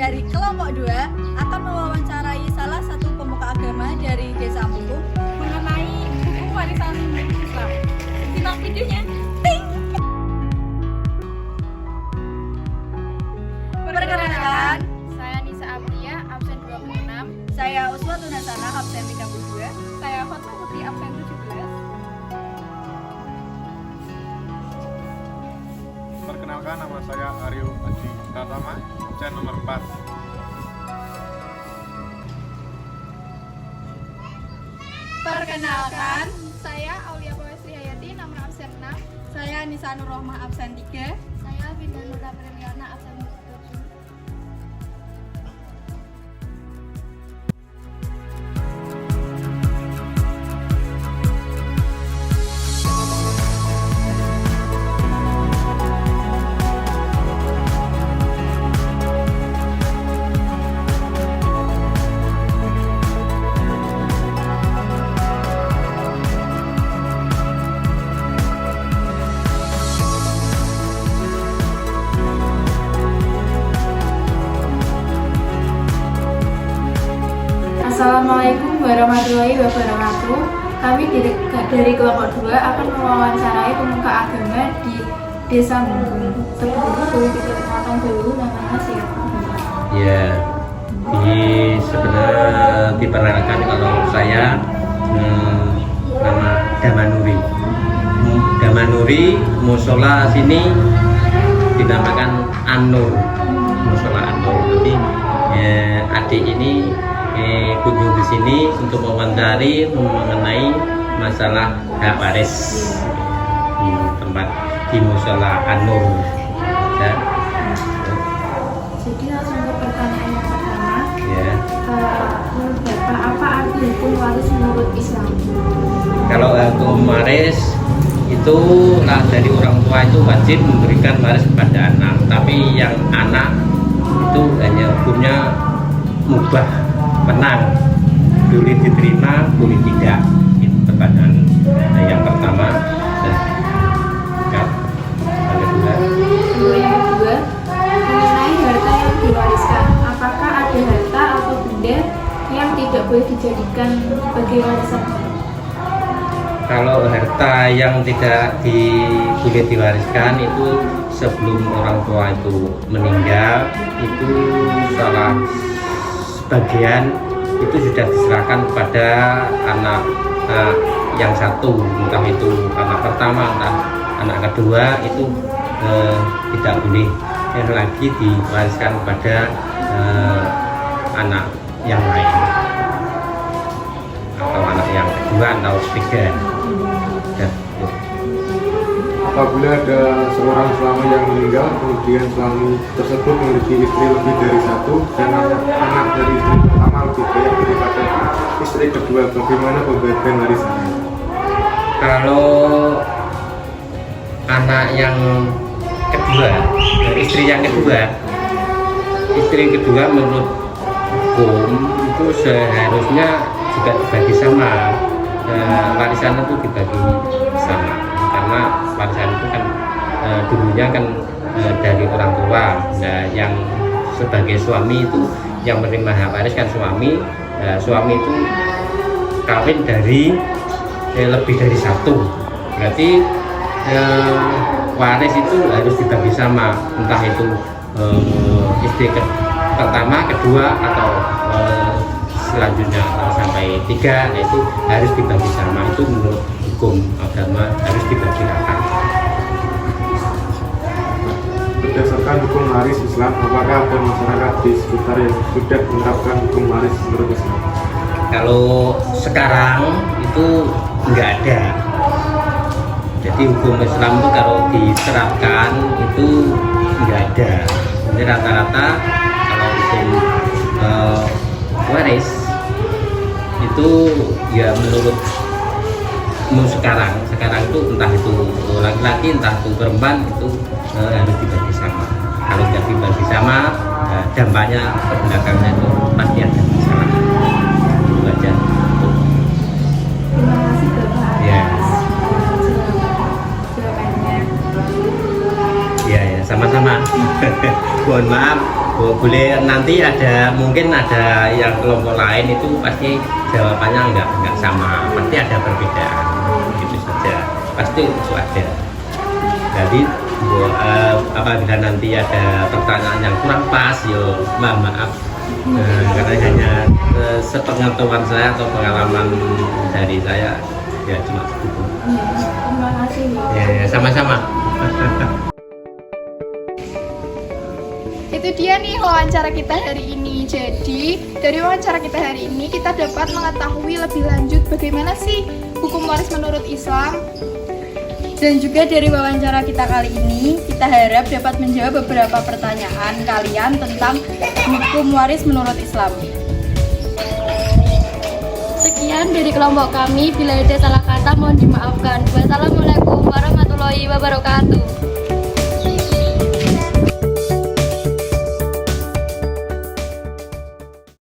dari kelompok 2 akan mewawancarai salah satu pemuka agama dari Desa Ampung mengenai hukum warisan Islam. Simak videonya. Ting! Perkenalkan, Saya Nisa Abdia, absen 26. saya Uswatun Hasanah, absen 32. Saya Fatma Putri, absen 17. Perkenalkan, nama saya Aryo Aji Pratama, absen nomor 4. Perkenalkan, Saya Aulia Pawestri Hayati, nomor absen 6. saya Nisa Nur Rohmah, absen 3. Saya Binda Nurda Priliana, absen 7. Assalamualaikum warahmatullahi wabarakatuh. Kami dari kelompok 2 akan mewawancarai pemuka agama di Desa Mumpung. Sebelumnya boleh diperkenalkan dulu namanya siapa? Ya, sebenarnya diperkenalkan kalau saya nama Damanuri. Damanuri musola sini dinamakan An-Nur, musola An-Nur. Jadi adik ini kunjung di sini untuk mewawancari mengenai masalah hak waris di tempat di musola An-Nur. Ya. Jadi langsung ke pertanyaan yang pertama. Ya. Menurut Bapak, apa arti hukum waris menurut Islam? Kalau hukum waris itu dari orang tua itu wajib memberikan waris kepada anak, tapi yang anak itu hanya hukumnya mubah, menang, boleh diterima, boleh tidak. Itu pertanyaan yang pertama. Yang kedua, mengenai harta yang diwariskan. Apakah ada harta atau benda yang tidak boleh dijadikan sebagai warisan? Kalau harta yang tidak boleh diwariskan itu sebelum orang tua itu meninggal, itu salah sebagian itu sudah diserahkan kepada anak yang satu, entah itu anak pertama, entah anak kedua, itu tidak boleh lagi diwariskan kepada anak yang lain atau anak yang kedua atau ketiga. Ya. Apabila ada seorang suami yang meninggal, kemudian suami tersebut memiliki istri lebih dari satu dan anak dari istri pertama lebih banyak daripada istri kedua, bagaimana pembagian warisannya? Kalau anak yang kedua, istri yang kedua menurut hukum itu seharusnya juga dibagi sama. Warisan itu dibagi sama karena warisan itu kan dulunya kan dari orang tua. Nah, yang sebagai suami itu yang menerima hak waris kan suami. Suami itu kawin dari lebih dari satu, berarti waris itu harus dibagi sama, entah itu istri pertama, kedua, atau selanjutnya sampai 3. Nah, itu harus dibagi sama. Itu menurut hukum agama harus dibagi rata. Berdasarkan hukum waris Islam, apakah ada masyarakat di sekitar yang sudah menerapkan hukum waris menurut Islam? Kalau sekarang itu nggak ada. Jadi hukum Islam itu kalau diterapkan itu nggak ada. Jadi rata-rata kalau hukum waris itu ya menurut sekarang itu entah itu laki-laki entah itu perempuan itu harus dibagi sama. Kalau nggak dibagi sama, dampaknya ke belakangnya itu pasti ada masalah. Itu aja. Terima kasih Bapak Ya. atas jawabannya. Ya, sama-sama. Mohon maaf, boleh nanti mungkin ada yang kelompok lain itu pasti jawabannya nggak sama, pasti ada perbedaan, gitu saja, pasti itu ada. Jadi apabila nanti ada pertanyaan yang kurang pas, yo maaf, karena hanya sepengetahuan saya atau pengalaman dari saya ya cuma itu. Terima kasih. Ya, sama-sama. Itu dia nih wawancara kita hari ini. Jadi dari wawancara kita hari ini kita dapat mengetahui lebih lanjut bagaimana sih hukum waris menurut Islam. Dan juga dari wawancara kita kali ini, kita harap dapat menjawab beberapa pertanyaan kalian tentang hukum waris menurut Islam. Sekian dari kelompok kami, bila ada salah kata mohon dimaafkan. Wassalamualaikum warahmatullahi wabarakatuh.